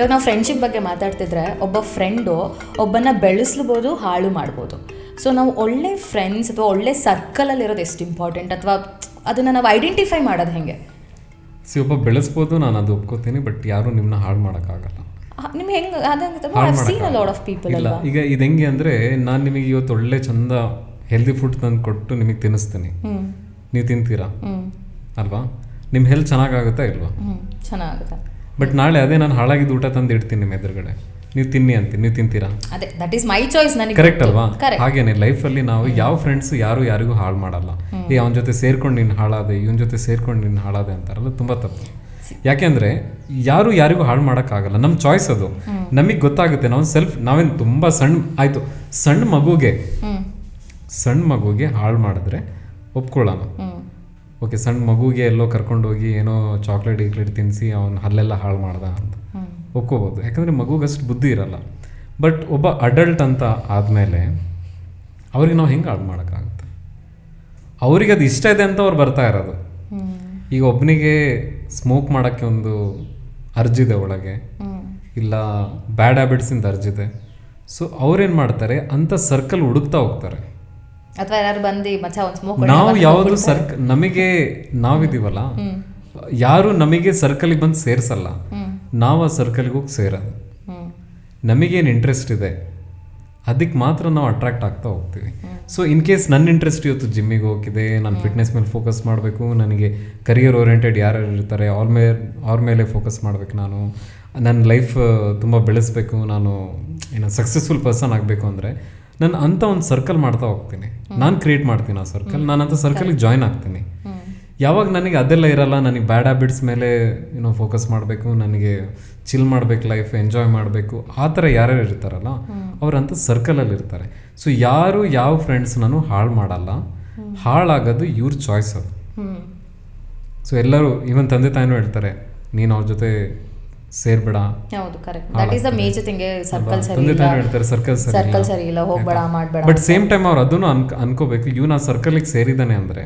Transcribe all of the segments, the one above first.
ಇವಾಗ ನಾವು ಫ್ರೆಂಡ್ಶಿಪ್ ಬಗ್ಗೆ ಮಾತಾಡ್ತಿದ್ರೆ ಒಬ್ಬ ಫ್ರೆಂಡು ಒಬ್ಬನ ಬೆಳೆಸ್ಲಬೋದು, ಹಾಳು ಮಾಡ್ಬೋದು. ಸೊ ನಾವು ಒಳ್ಳೆ ಫ್ರೆಂಡ್ಸ್ ಅಥವಾ ಒಳ್ಳೆ ಸರ್ಕಲಲ್ಲಿರೋದು ಎಷ್ಟು ಇಂಪಾರ್ಟೆಂಟ್, ಅಥವಾ ಅದನ್ನು ನಾವು ಐಡೆಂಟಿಫೈ ಮಾಡೋದು ಹೇಗೆ? ಒಬ್ಬ ಬೆಳೆಸ್ಬೋದು, ನಾನು ಅದು ಒಪ್ಕೋತೀನಿ, ಬಟ್ ಯಾರು ನಿಮ್ಮನ್ನ ಹಾಳು ಮಾಡೋಕ್ಕಾಗಲ್ಲ. ನಿಮ್ಗೆ ಹೆಂಗೆ ಇಲ್ಲ, ಈಗ ಇದು ಹೆಂಗೆ ಅಂದರೆ, ನಾನು ನಿಮಗೆ ಇವತ್ತು ಒಳ್ಳೆ ಚಂದ ಹೆಲ್ದಿ ಫುಡ್ ತಂದು ಕೊಟ್ಟು ನಿಮಗೆ ತಿನ್ನಿಸ್ತೀನಿ, ನೀವು ತಿಂತೀರಾ ಅಲ್ವಾ? ನಿಮ್ಮ ಹೆಲ್ತ್ ಚೆನ್ನಾಗಾಗುತ್ತಾ ಇಲ್ವಾ? ಚೆನ್ನಾಗುತ್ತೆ. ಬಟ್ ನಾಳೆ ಅದೇ ನಾನು ಹಾಳಾಗಿದ್ದು ಊಟ ತಂದು ಇಡ್ತೀನಿ ನಿಮ್ಮ ಎದುರುಗಡೆ, ನೀವು ತಿನ್ನಿ ಅಂತೀನಿ, ನೀವು ತಿಂತೀರಾ? ಅದೇ ದಟ್ ಈಸ್ ಮೈ ಚಾಯ್ಸ್, ನನಗೆ ಕರೆಕ್ಟ್ ಅಲ್ವಾ? ಹಾಗೇನೆ ಲೈಫಲ್ಲಿ ನಾವು ಯಾವ ಫ್ರೆಂಡ್ಸ್ ಯಾರಿಗೂ ಹಾಳು ಮಾಡಲ್ಲ. ಅವನ ಜೊತೆ ಸೇರ್ಕೊಂಡು ನೀನು ಹಾಳಾದೆ, ಇವನ ಜೊತೆ ಸೇರ್ಕೊಂಡು ನೀನು ಹಾಳಾದೆ ಅಂತಾರಲ್ಲ, ತುಂಬ ತಪ್ಪು. ಯಾಕೆಂದರೆ ಯಾರಿಗೂ ಹಾಳು ಮಾಡೋಕ್ಕಾಗಲ್ಲ, ನಮ್ಮ ಚಾಯ್ಸ್ ಅದು. ನಮಗೆ ಗೊತ್ತಾಗುತ್ತೆ, ನಾವೇನು ತುಂಬ ಆಯಿತು ಸಣ್ಣ ಮಗುಗೆ ಹಾಳು ಮಾಡಿದ್ರೆ ಒಪ್ಕೊಳ್ಳೋಣ. ಓಕೆ, ಸಣ್ಣ ಮಗುಗೆ ಎಲ್ಲೋ ಕರ್ಕೊಂಡೋಗಿ ಏನೋ ಚಾಕ್ಲೇಟ್ ತಿನ್ನಿಸಿ ಅವನು ಹಲ್ಲೆಲ್ಲ ಹಾಳು ಮಾಡ್ದ ಅಂತ ಒಪ್ಕೋಬೋದು, ಯಾಕಂದರೆ ಮಗುಗಷ್ಟು ಬುದ್ಧಿ ಇರಲ್ಲ. ಬಟ್ ಒಬ್ಬ ಅಡಲ್ಟ್ ಅಂತ ಆದಮೇಲೆ ಅವ್ರಿಗೆ ನಾವು ಹೆಂಗೆ ಹಾಳು ಮಾಡೋಕ್ಕಾಗುತ್ತೆ? ಅವ್ರಿಗೆ ಅದು ಇಷ್ಟ ಇದೆ ಅಂತ ಅವ್ರು ಬರ್ತಾ ಇರೋದು. ಈಗ ಒಬ್ಬನಿಗೆ ಸ್ಮೋಕ್ ಮಾಡೋಕ್ಕೆ ಒಂದು ಅರ್ಜಿದೆ ಒಳಗೆ, ಇಲ್ಲ ಬ್ಯಾಡ್ ಹ್ಯಾಬಿಟ್ಸಿಂದ ಅರ್ಜಿದೆ. ಸೊ ಅವ್ರೇನು ಮಾಡ್ತಾರೆ, ಅಂಥ ಸರ್ಕಲ್ ಹುಡುಕ್ತಾ ಹೋಗ್ತಾರೆ. ಅಥವಾ ಯಾರು ಬಂದು ಮಚ್ಚ ಒಂದು ಸ್ಮೋಕ್, ನಾವು ಯಾವುದು ನಮಗೆ ನಾವಿದೀವಲ್ಲ, ಯಾರು ನಮಗೆ ಸರ್ಕಲಿಗೆ ಬಂದು ಸೇರಿಸಲ್ಲ, ನಾವು ಆ ಸರ್ಕಲ್ಗೆ ಹೋಗಿ ಸೇರೋದು. ನಮಗೇನು ಇಂಟ್ರೆಸ್ಟ್ ಇದೆ ಅದಕ್ಕೆ ಮಾತ್ರ ನಾವು ಅಟ್ರಾಕ್ಟ್ ಆಗ್ತಾ ಹೋಗ್ತೀವಿ. ಸೊ ಇನ್ ಕೇಸ್ ನನ್ನ ಇಂಟ್ರೆಸ್ಟ್ ಇವತ್ತು ಜಿಮ್ಮಿಗೆ ಹೋಗಿದೆ, ನಾನು ಫಿಟ್ನೆಸ್ ಮೇಲೆ ಫೋಕಸ್ ಮಾಡಬೇಕು, ನನಗೆ ಕರಿಯರ್ ಓರಿಯೆಂಟೆಡ್ ಯಾರು ಇರ್ತಾರೆ ಅವ್ರ ಮೇಲೆ ಫೋಕಸ್ ಮಾಡಬೇಕು, ನಾನು ನನ್ನ ಲೈಫ್ ತುಂಬ ಬೆಳೆಸಬೇಕು, ನಾನು ಸಕ್ಸಸ್ಫುಲ್ ಪರ್ಸನ್ ಆಗಬೇಕು ಅಂದರೆ ನಾನು ಅಂಥ ಒಂದು ಸರ್ಕಲ್ ಮಾಡ್ತಾ ಹೋಗ್ತೀನಿ. ನಾನು ಕ್ರಿಯೇಟ್ ಮಾಡ್ತೀನಿ ಆ ಸರ್ಕಲ್, ನಾನು ಅಂಥ ಸರ್ಕಲ್ಗೆ ಜಾಯ್ನ್ ಆಗ್ತೀನಿ. ಯಾವಾಗ ನನಗೆ ಅದೆಲ್ಲ ಇರಲ್ಲ, ನನಗೆ ಬ್ಯಾಡ್ ಹ್ಯಾಬಿಟ್ಸ್ ಮೇಲೆ ಫೋಕಸ್ ಮಾಡಬೇಕು, ನನಗೆ ಚಿಲ್ ಮಾಡಬೇಕು, ಲೈಫ್ ಎಂಜಾಯ್ ಮಾಡಬೇಕು, ಆ ಥರ ಯಾರ್ಯಾರು ಇರ್ತಾರಲ್ಲ ಅವರಂಥ ಸರ್ಕಲಲ್ಲಿ ಇರ್ತಾರೆ. ಸೊ ಯಾವ ಫ್ರೆಂಡ್ಸ್ ನಾನು ಹಾಳು ಮಾಡಲ್ಲ, ಹಾಳಾಗೋದು ಇವ್ರ ಚಾಯ್ಸ್ ಅದು. ಸೊ ಎಲ್ಲರೂ ಇವನ್ ತಂದೆ ತಾಯಿನೂ ಹೇಳ್ತಾರೆ, ನೀನು ಅವ್ರ ಜೊತೆ ಸೇರ್ಬೇಡ. ಹೌದು, correct. That is the major thing. Circle ಸರಿ ತಂದೆ ತಾಯಿನೂ ಹೇಳ್ತಾರೆ ಸರ್ಕಲ್ ಸರಿ ಇಲ್ಲ, ಹೋಗ್ಬೇಡ, ಮಾಡಬೇಡ. ಬಟ್ ಸೇಮ್ ಟೈಮ್ ಅವ್ರು ಅದನ್ನು ಅನ್ಕೋಬೇಕು, ಇವನು ಆ ಸರ್ಕಲ್ಗೆ ಸೇರಿದ್ದಾನೆ ಅಂದರೆ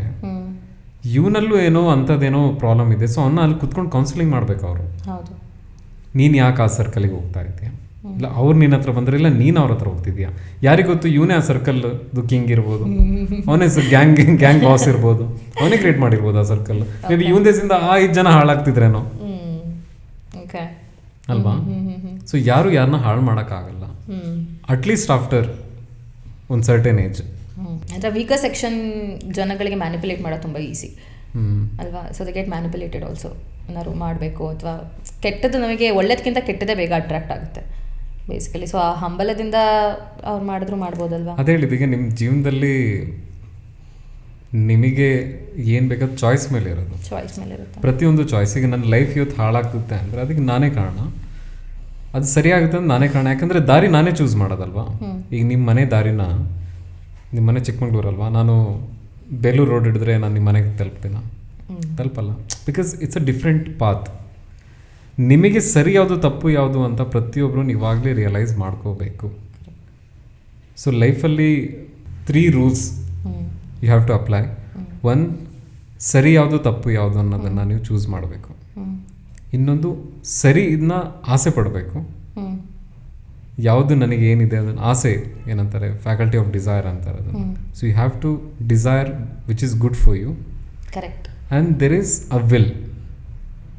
ಇವನಲ್ಲೂ ಏನೋ ಅಂಥದ್ದೇನೋ ಪ್ರಾಬ್ಲಮ್ ಇದೆ. ಸೊ ಅವನ್ನ ಅಲ್ಲಿ ಕುತ್ಕೊಂಡು ಕೌನ್ಸಿಲಿಂಗ್ ಮಾಡಬೇಕು ಅವರು. ಹೌದು, ನೀನು ಯಾಕೆ ಆ ಸರ್ಕಲಿಗೆ ಹೋಗ್ತಾ ಇದೆಯಾ, ಇಲ್ಲ ಅವ್ರು ನಿನ್ನ ಹತ್ರ ಬಂದರೆ, ಇಲ್ಲ ನೀನು ಅವ್ರ ಹತ್ರ ಹೋಗ್ತಿದ್ಯಾ, ಯಾರಿಗೆ ಗೊತ್ತು, ಇವನೇ ಆ ಸರ್ಕಲ್ ಕಿಂಗ್ ಇರ್ಬೋದು, ಅವನೇ ಗ್ಯಾಂಗ್ ಬಾಸ್ ಇರ್ಬೋದು, ಅವನೇ ಕ್ರಿಯೇಟ್ ಮಾಡಿರ್ಬೋದು ಆ ಸರ್ಕಲ್. ಮೇ ಬಿ ಇವನ್ ದೇಶದಿಂದ 5 ಜನ ಹಾಳಾಗ್ತಿದ್ರೇನೋ ಅಲ್ವಾ? ಸೊ ಯಾರನ್ನ ಹಾಳು ಮಾಡೋಕ್ಕಾಗಲ್ಲ, ಅಟ್ಲೀಸ್ಟ್ ಆಫ್ಟರ್ ಒಂದು ಸರ್ಟೆನ್ ಏಜ್. ಅಂದರೆ ವೀಕರ್ ಸೆಕ್ಷನ್ ಜನಗಳಿಗೆ ಮ್ಯಾನಿಪುಲೇಟ್ ಮಾಡೋದು ತುಂಬ ಈಸಿ ಅಲ್ವಾ? So they get manipulated also. ಏನಾದ್ರು ಮಾಡಬೇಕು ಅಥವಾ ಕೆಟ್ಟದ್ದು, ನಮಗೆ ಒಳ್ಳೇದಕ್ಕಿಂತ ಕೆಟ್ಟದೇ ಬೇಗ ಅಟ್ರಾಕ್ಟ್ ಆಗುತ್ತೆ ಬೇಸಿಕಲಿ. ಸೊ ಆ ಹಂಬಲದಿಂದ ಅವ್ರು ಮಾಡಿದ್ರು ಮಾಡ್ಬೋದಲ್ವಾ? ಅದೇ ಹೇಳಿದೀಗ ನಿಮ್ಮ ಜೀವನದಲ್ಲಿ ನಿಮಗೆ ಏನು ಬೇಕಾದ ಚಾಯ್ಸ್ ಮೇಲೆ ಇರುತ್ತೆ. ಪ್ರತಿಯೊಂದು ಚಾಯ್ಸಿಗೆ ನನ್ನ ಲೈಫ್ ಇವತ್ತು ಹಾಳಾಗ್ತದೆ ಅಂದರೆ ಅದಕ್ಕೆ ನಾನೇ ಕಾರಣ, ಅದು ಸರಿಯಾಗುತ್ತೆ ಅಂತ ನಾನೇ ಕಾರಣ. ಯಾಕಂದರೆ ದಾರಿ ನಾನೇ ಚೂಸ್ ಮಾಡೋದಲ್ವಾ. ಈಗ ನಿಮ್ಮ ಮನೆ ದಾರಿನ, ನಿಮ್ಮ ಮನೆ ಚಿಕ್ಕಮಂಗ್ಳೂರಲ್ವಾ, ನಾನು ಬೇಲೂರು ರೋಡ್ ಹಿಡಿದ್ರೆ ನಾನು ನಿಮ್ಮ ಮನೆಗೆ ತಲುಪಲ್ಲ. Because it's a different path. ನಿಮಗೆ ಸರಿ ಯಾವುದು ತಪ್ಪು ಯಾವುದು ಅಂತ ಪ್ರತಿಯೊಬ್ಬರು ಇವಾಗಲೇ ರಿಯಲೈಸ್ ಮಾಡ್ಕೋಬೇಕು. ಸೊ ಲೈಫಲ್ಲಿ 3 rules you have to apply. 1, ಸರಿ ಯಾವುದು ತಪ್ಪು ಯಾವುದು ಅನ್ನೋದನ್ನು ನೀವು ಚೂಸ್ ಮಾಡಬೇಕು. ಇನ್ನೊಂದು, ಸರಿ ಇದನ್ನ ಆಸೆ ಪಡಬೇಕು. ಯಾವುದು ನನಗೆ ಏನಿದೆ ಅದನ್ನು ಆಸೆ ಏನಂತಾರೆ, ಫ್ಯಾಕಲ್ಟಿ ಆಫ್ ಡಿಸೈರ್ ಅಂತಾರೆ ಅದನ್ನು. So you have to desire which is good for you. Correct. And there is a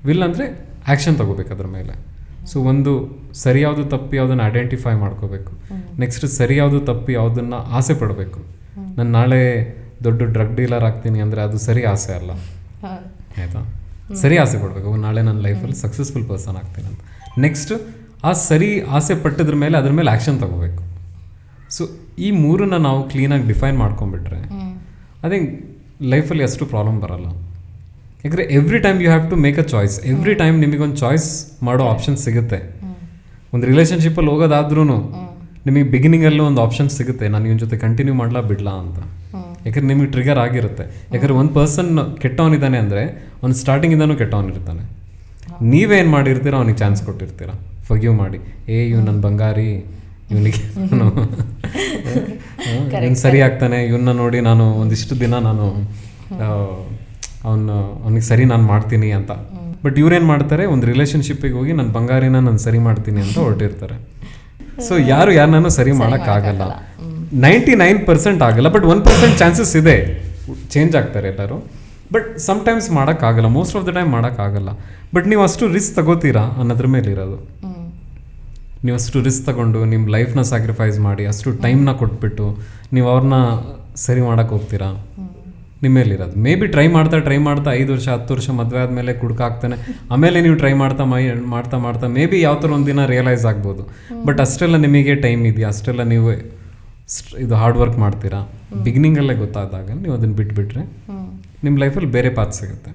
will ಅಂದರೆ ಆ್ಯಕ್ಷನ್ ತಗೋಬೇಕು ಅದ್ರ ಮೇಲೆ. ಸೊ ಒಂದು ಸರಿ ಯಾವುದು ತಪ್ಪು ಯಾವುದನ್ನು ಐಡೆಂಟಿಫೈ ಮಾಡ್ಕೋಬೇಕು. ನೆಕ್ಸ್ಟ್ ಸರಿ ಯಾವುದು ತಪ್ಪು ಯಾವುದನ್ನು ಆಸೆ ಪಡಬೇಕು. ನಾನು ನಾಳೆ ದೊಡ್ಡ ಡ್ರಗ್ ಡೀಲರ್ ಆಗ್ತೀನಿ ಅಂದರೆ ಅದು ಸರಿ ಆಸೆ ಅಲ್ಲ, ಆಯಿತಾ? ಸರಿ ಆಸೆ ಪಡಬೇಕು, ನಾಳೆ ನನ್ನ ಲೈಫಲ್ಲಿ ಸಕ್ಸಸ್ಫುಲ್ ಪರ್ಸನ್ ಆಗ್ತೀನಿ ಅಂತ. ನೆಕ್ಸ್ಟ್ ಆ ಸರಿ ಆಸೆ ಪಟ್ಟಿದ್ರ ಮೇಲೆ ಅದ್ರ ಮೇಲೆ ಆ್ಯಕ್ಷನ್ ತಗೋಬೇಕು. ಸೊ ಈ 3ನ್ನ ನಾವು ಕ್ಲೀನಾಗಿ ಡಿಫೈನ್ ಮಾಡ್ಕೊಂಡ್ಬಿಟ್ರೆ ಅದೇ ಲೈಫಲ್ಲಿ ಅಷ್ಟು ಪ್ರಾಬ್ಲಮ್ ಬರಲ್ಲ. ಯಾಕಂದರೆ every time you have to make a choice. Every time ನಿಮಗೊಂದು ಚಾಯ್ಸ್ ಮಾಡೋ ಆಪ್ಷನ್ ಸಿಗುತ್ತೆ. ಒಂದು ರಿಲೇಷನ್ಶಿಪ್ಪಲ್ಲಿ ಹೋಗೋದಾದ್ರೂ ನಿಮಗೆ ಬಿಗಿನಿಂಗಲ್ಲೂ ಒಂದು ಆಪ್ಷನ್ ಸಿಗುತ್ತೆ, ನಾನು ಇವನ ಜೊತೆ ಕಂಟಿನ್ಯೂ ಮಾಡಲಾ ಬಿಡಲಾ ಅಂತ. ಯಾಕಂದ್ರೆ ನಿಮಗೆ ಟ್ರಿಗರ್ ಆಗಿರುತ್ತೆ. ಯಾಕಂದರೆ ಒಂದು ಪರ್ಸನ್ ಕೆಟ್ಟವನಿದ್ದಾನೆ ಅಂದರೆ ಅವ್ನು ಸ್ಟಾರ್ಟಿಂಗಿಂದನೂ ಕೆಟ್ಟವನಿರ್ತಾನೆ. ನೀವೇನು ಮಾಡಿರ್ತೀರ ಅವನಿಗೆ ಚಾನ್ಸ್ ಕೊಟ್ಟಿರ್ತೀರ ಫರ್ಗಿವ್ ಮಾಡಿ, ಇವ್ ನನ್ನ ಬಂಗಾರಿ, ಇವನಿಗೆ ಸರಿ ಆಗ್ತಾನೆ, ಇವನ್ನ ನೋಡಿ ನಾನು ಒಂದಿಷ್ಟು ದಿನ ನಾನು ಅವನಿಗೆ ಸರಿ ನಾನು ಮಾಡ್ತೀನಿ ಅಂತ. ಬಟ್ ಇವ್ರೇನು ಮಾಡ್ತಾರೆ, ಒಂದು ರಿಲೇಷನ್ಶಿಪ್ಪಿಗೆ ಹೋಗಿ ನನ್ನ ಬಂಗಾರಿನ ನಾನು ಸರಿ ಮಾಡ್ತೀನಿ ಅಂತ ಹೊರಟಿರ್ತಾರೆ. ಸೊ ಯಾರು ಯಾರನ್ನೂ ಸರಿ ಮಾಡೋಕ್ಕಾಗಲ್ಲ. 99% ಆಗಲ್ಲ, ಬಟ್ 1% ಚಾನ್ಸಸ್ ಇದೆ, ಚೇಂಜ್ ಆಗ್ತಾರೆ ಎಲ್ಲರೂ. ಬಟ್ ಸಮ್ಟೈಮ್ಸ್ ಮಾಡೋಕ್ಕಾಗಲ್ಲ, ಮೋಸ್ಟ್ ಆಫ್ ದ ಟೈಮ್ ಮಾಡೋಕ್ಕಾಗಲ್ಲ. ಬಟ್ ನೀವು ಅಷ್ಟು ರಿಸ್ಕ್ ತಗೋತೀರಾ ಅನ್ನೋದ್ರ ಮೇಲೆ ಇರೋದು. ನೀವು ಅಷ್ಟು ರಿಸ್ಕ್ ತಗೊಂಡು ನಿಮ್ಮ ಲೈಫ್ನ ಸ್ಯಾಕ್ರಿಫೈಸ್ ಮಾಡಿ ಅಷ್ಟು ಟೈಮ್ನ ಕೊಟ್ಬಿಟ್ಟು ನೀವು ಅವ್ರನ್ನ ಸರಿ ಮಾಡೋಕ್ಕೆ ಹೋಗ್ತೀರಾ, ನಿಮ್ಮ ಮೇಲಿರೋದು. ಮೇ ಬಿ ಟ್ರೈ ಮಾಡ್ತಾ 5 ವರ್ಷ 10 ವರ್ಷ ಮದುವೆ ಆದಮೇಲೆ ಕುಡ್ಕಾಗ್ತಾನೆ, ಆಮೇಲೆ ನೀವು ಟ್ರೈ ಮಾಡ್ತಾ ಮೇ ಬಿ ಯಾವ ಥರ ಒಂದಿನ ರಿಯಲೈಸ್ ಆಗ್ಬೋದು. ಬಟ್ ಅಷ್ಟೆಲ್ಲ ನಿಮಗೆ ಟೈಮ್ ಇದೆಯಾ, ಅಷ್ಟೆಲ್ಲ ನೀವು ಇದು ಹಾರ್ಡ್ ವರ್ಕ್ ಮಾಡ್ತೀರಾ, ಬಿಗಿನಿಂಗಲ್ಲೇ ಗೊತ್ತಾದಾಗ ನೀವು ಅದನ್ನು ಬಿಟ್ಬಿಟ್ರೆ ನಿಮ್ಮ ಲೈಫಲ್ಲಿ ಬೇರೆ ಪಾತ್ ಸಿಗುತ್ತೆ.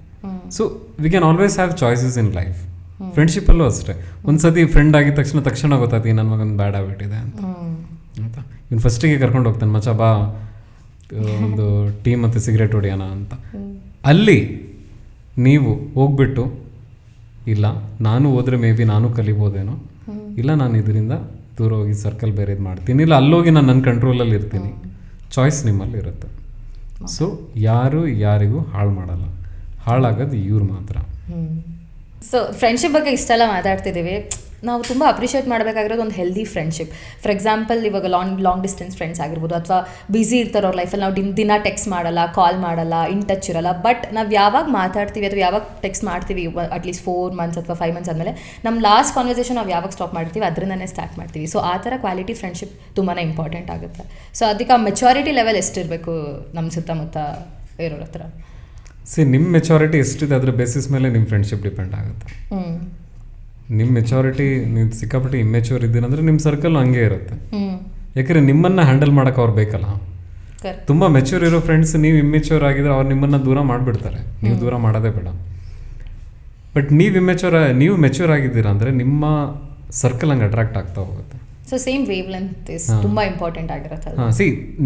So we can always have choices in life. ಫ್ರೆಂಡ್ಶಿಪ್ಪಲ್ಲೂ ಅಷ್ಟೇ, ಒಂದ್ಸತಿ ಫ್ರೆಂಡ್ ಆಗಿದ ತಕ್ಷಣ ಗೊತ್ತಾಗ್ತಿ ನನ್ನ ಮಗನ ಬ್ಯಾಡ್ ಆಗ್ಬಿಟ್ಟಿದೆ ಅಂತ ಆಯಿತಾ. ಇನ್ನು ಫಸ್ಟಿಗೆ ಕರ್ಕೊಂಡು ಹೋಗ್ತಾನೆ, ಮಚ್ಚ ಬಾ ಒಂದು ಟೀ ಮತ್ತು ಸಿಗರೇಟ್ ಹೊಡಿಯೋಣ ಅಂತ. ಅಲ್ಲಿ ನೀವು ಹೋಗ್ಬಿಟ್ಟು ಇಲ್ಲ ನಾನು ಹೋದರೆ ಮೇ ಬಿ ನಾನು ಕಲಿಬೋದೇನೋ, ಇಲ್ಲ ನಾನು ಇದರಿಂದ ದೂರ ಹೋಗಿ ಸರ್ಕಲ್ ಬೇರೆ ಇದು ಮಾಡ್ತೀನಿ, ಇಲ್ಲ ಅಲ್ಲೋಗಿ ನಾನು ನನ್ನ ಕಂಟ್ರೋಲಲ್ಲಿ ಇರ್ತೀನಿ. ಚಾಯ್ಸ್ ನಿಮ್ಮಲ್ಲಿ ಇರುತ್ತೆ. ಸೊ ಯಾರು ಯಾರಿಗೂ ಹಾಳು ಮಾಡಲ್ಲ, ಹಾಳಾಗೋದು ಇವ್ರು ಮಾತ್ರ. ಸೊ ಫ್ರೆಂಡ್ಶಿಪ್ ಬಗ್ಗೆ ಇಷ್ಟೆಲ್ಲ ಮಾತಾಡ್ತಿದ್ದೀವಿ, ನಾವು ತುಂಬ ಅಪ್ರಿಷಿಯೇಟ್ ಮಾಡಬೇಕಾಗಿರೋದು ಒಂದು ಹೆಲ್ದಿ ಫ್ರೆಂಡ್ಶಿಪ್. ಫಾರ್ ಎಕ್ಸಾಂಪಲ್ ಇವಾಗ ಲಾಂಗ್ ಡಿಸ್ಟೆನ್ಸ್ ಫ್ರೆಂಡ್ಸ್ ಆಗಿರ್ಬೋದು, ಅಥವಾ ಬ್ಯುಸಿ ಇರ್ತಾರೆ ಅವ್ರ ಲೈಫಲ್ಲಿ, ನಾವು ದಿನ ಟೆಕ್ಸ್ಟ್ ಮಾಡಲ್ಲ, ಕಾಲ್ ಮಾಡಲ್ಲ, ಇನ್ ಟಚ್ ಇರಲ್ಲ. ಬಟ್ ನಾವು ಯಾವಾಗ ಮಾತಾಡ್ತೀವಿ ಅಥವಾ ಯಾವಾಗ ಟೆಕ್ಸ್ಟ್ ಮಾಡ್ತೀವಿ, ಅಟ್ಲೀಸ್ಟ್ 4 months ಅಥವಾ 5 months ಆದಮೇಲೆ ನಮ್ಮ ಲಾಸ್ಟ್ ಕಾನ್ವರ್ಸೇಷನ್ ನಾವು ಯಾವಾಗ ಸ್ಟಾಪ್ ಮಾಡ್ತೀವಿ ಅದರಿಂದನೇ ಸ್ಟಾರ್ಟ್ ಮಾಡ್ತೀವಿ. ಸೊ ಆ ಥರ ಕ್ವಾಲಿಟಿ ಫ್ರೆಂಡ್ಶಿಪ್ ತುಂಬಾ ಇಂಪಾರ್ಟೆಂಟ್ ಆಗುತ್ತೆ. ಸೊ ಅದಕ್ಕೆ ಆ ಮೆಚುರಿಟಿ ಲೆವೆಲ್ ಎಷ್ಟಿರಬೇಕು ನಮ್ಮ ಸುತ್ತಮುತ್ತ ಇರೋರ ಹತ್ರ. ನಿಮ್ಮ ಮೆಚುರಿಟಿ ಎಷ್ಟಿದೆ ಅದರ ಬೇಸಿಸ್ ಮೇಲೆ ನಿಮ್ಮ ಫ್ರೆಂಡ್ಶಿಪ್ ಡಿಪೆಂಡ್ ಆಗುತ್ತೆ. ನಿಮ್ಮ ಮೆಚುರಿಟಿ ನೀವು ಸಿಕ್ಕಾಪಟ್ಟೆ ಇಮ್ಮೆಚ್ಯೂರ್ ಇದ್ದೀರಂದ್ರೆ ನಿಮ್ಮ ಸರ್ಕಲ್ ಹಂಗೆ ಇರುತ್ತೆ. ಯಾಕಂದರೆ ನಿಮ್ಮನ್ನು ಹ್ಯಾಂಡಲ್ ಮಾಡೋಕೆ ಅವ್ರು ಬೇಕಲ್ಲ. ತುಂಬ ಮೆಚ್ಯೂರ್ ಇರೋ ಫ್ರೆಂಡ್ಸ್ ನೀವು ಇಮ್ಮೆಚ್ಯೂರ್ ಆಗಿದ್ರೆ ಅವ್ರು ನಿಮ್ಮನ್ನು ದೂರ ಮಾಡಿಬಿಡ್ತಾರೆ, ನೀವು ದೂರ ಮಾಡೋದೇ ಬೇಡ. ಬಟ್ ನೀವು ಮೆಚ್ಯೂರ್ ಆಗಿದ್ದೀರಾ ಅಂದರೆ ನಿಮ್ಮ ಸರ್ಕಲ್ ಹಂಗೆ ಅಟ್ರಾಕ್ಟ್ ಆಗ್ತಾ ಹೋಗುತ್ತೆ. So same wave length is ತುಂಬ ಇಂಪಾರ್ಟೆಂಟ್ ಆಗಿರುತ್ತೆ.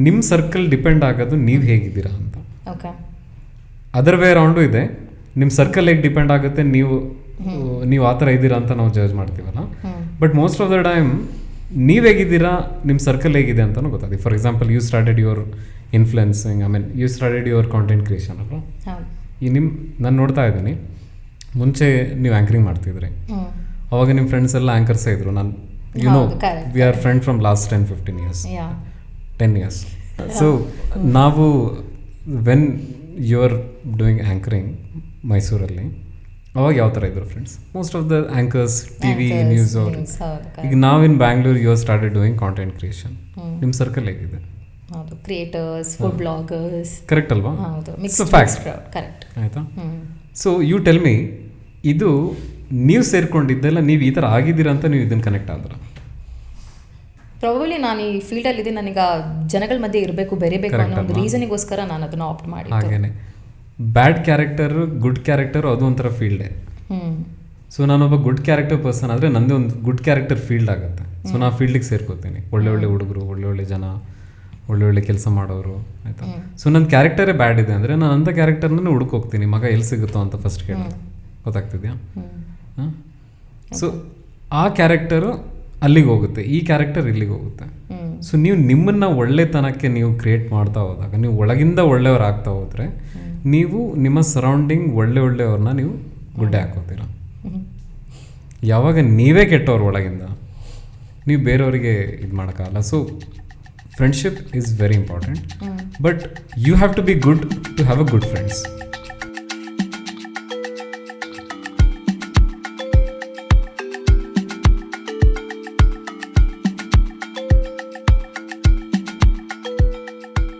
ನಿಮ್ಮ ಸರ್ಕಲ್ ಡಿಪೆಂಡ್ ಆಗೋದು ನೀವು ಹೇಗಿದ್ದೀರಾ ಅಂತ. ಓಕೆ, ಅದರ್ ವೇ ರೌಂಡು ಇದೆ. ನಿಮ್ಮ ಸರ್ಕಲ್ ಹೇಗೆ ಡಿಪೆಂಡ್ ಆಗುತ್ತೆ, ನೀವು ಆ ಥರ ಇದ್ದೀರಾ ಅಂತ ನಾವು ಜಡ್ಜ್ ಮಾಡ್ತೀವಲ್ಲ. But most of the time ನೀವು ಹೇಗಿದ್ದೀರಾ, ನಿಮ್ಮ ಸರ್ಕಲ್ ಹೇಗಿದೆ ಅಂತಲೂ ಗೊತ್ತಾಗುತ್ತೆ. For example you started your influencing, you started your content creation ಅಲ್ವಾ. ನಾನು ನೋಡ್ತಾ ಇದ್ದೀನಿ, ಮುಂಚೆ ನೀವು ಆ್ಯಂಕರಿಂಗ್ ಮಾಡ್ತಿದ್ರಿ, ಅವಾಗ ನಿಮ್ಮ ಫ್ರೆಂಡ್ಸ್ ಎಲ್ಲ ಆ್ಯಂಕರ್ಸೇ ಇದ್ರು. ನಾನು we are friend from last 10-15 years, 10 years. So ನಾವು when you are doing anchoring ಮೈಸೂರಲ್ಲಿ, ಅವಾಗ ಯಾವ ಥರ ಇದ್ರು friends? Most of the anchors, TV news ಅವರು. ಈಗ ನಾವು in Bangalore you are started doing content creation. ನಿಮ್ಮ ಸರ್ಕಲ್ ಹೇಗಿದೆ? Creators, food bloggers. ಕರೆಕ್ಟ್ ಅಲ್ವಾ? ಕರೆಕ್ಟ್ ಆಯಿತಾ? ಸೊ ಯು ಟೆಲ್ ಮಿ, ಇದು ನೀವು ಸೇರ್ಕೊಂಡಿದ್ದೆಲ್ಲ ನೀವು ಈ ಥರ ಆಗಿದ್ದೀರಾ ಅಂತ ನೀವು ಇದನ್ನು ಕನೆಕ್ಟ್ ಆದ್ರ? ಪ್ರಾಬಬ್ಲಿ ನಾನು ಈ ಫೀಲ್ಡಲ್ಲಿ ಇದ್ದೀನಿ, ನನಗೆ ಜನಗಳ ಮಧ್ಯೆ ಇರಬೇಕು, ಬೆರಿಬೇಕು ಅನ್ನೋ ಒಂದು ರೀಸನಿಗೋಸ್ಕರ ನಾನು ಅದನ್ನು ಆಪ್ಟ್ ಮಾಡಿ. ಹಾಗೇನೆ ಬ್ಯಾಡ್ ಕ್ಯಾರೆಕ್ಟರ್, ಗುಡ್ ಕ್ಯಾರೆಕ್ಟರ್, ಅದು ಒಂಥರ ಫೀಲ್ಡೇ. ಸೊ ನಾನೊಬ್ಬ ಗುಡ್ ಕ್ಯಾರೆಕ್ಟರ್ ಪರ್ಸನ್ ಆದರೆ ನನ್ನದೇ ಒಂದು ಗುಡ್ ಕ್ಯಾರೆಕ್ಟರ್ ಫೀಲ್ಡ್ ಆಗುತ್ತೆ. ಸೊ ನಾನು ಫೀಲ್ಡಿಗೆ ಸೇರ್ಕೋತೀನಿ. ಒಳ್ಳೆ ಹುಡುಗರು, ಒಳ್ಳೆ ಜನ, ಒಳ್ಳೆ ಕೆಲಸ ಮಾಡೋರು, ಆಯಿತಾ. ಸೊ ನನ್ನ ಕ್ಯಾರೆಕ್ಟರೇ ಬ್ಯಾಡ್ ಇದೆ ಅಂದರೆ ನಾನು ಅಂಥ ಕ್ಯಾರೆಕ್ಟರ್ನ ಹುಡುಕೋಗ್ತೀನಿ, ಮಗ ಎಲ್ಲಿ ಸಿಗುತ್ತೋ ಅಂತ ಫಸ್ಟ್ ಕೇಳೋದು. ಗೊತ್ತಾಗ್ತಿದೆಯಾ? ಸೊ ಆ ಕ್ಯಾರೆಕ್ಟರು ಅಲ್ಲಿಗೆ ಹೋಗುತ್ತೆ, ಈ ಕ್ಯಾರೆಕ್ಟರ್ ಇಲ್ಲಿಗೆ ಹೋಗುತ್ತೆ. ಸೊ ನೀವು ನಿಮ್ಮನ್ನು ಒಳ್ಳೆತನಕ್ಕೆ ನೀವು ಕ್ರಿಯೇಟ್ ಮಾಡ್ತಾ ಹೋದಾಗ, ನೀವು ಒಳಗಿಂದ ಒಳ್ಳೆಯವ್ರು ಆಗ್ತಾ ಹೋದರೆ, ನೀವು ನಿಮ್ಮ ಸರೌಂಡಿಂಗ್ ಒಳ್ಳೆಯವ್ರನ್ನ ನೀವು ಗುಡ್ಡೆ ಹಾಕೋತೀರ. ಯಾವಾಗ ನೀವೇ ಕೆಟ್ಟವ್ರು ಒಳಗಿಂದ, ನೀವು ಬೇರೆಯವರಿಗೆ ಇದು ಮಾಡೋಕ್ಕಾಗಲ್ಲ. So friendship is very important, but you have to be good to have a good friends.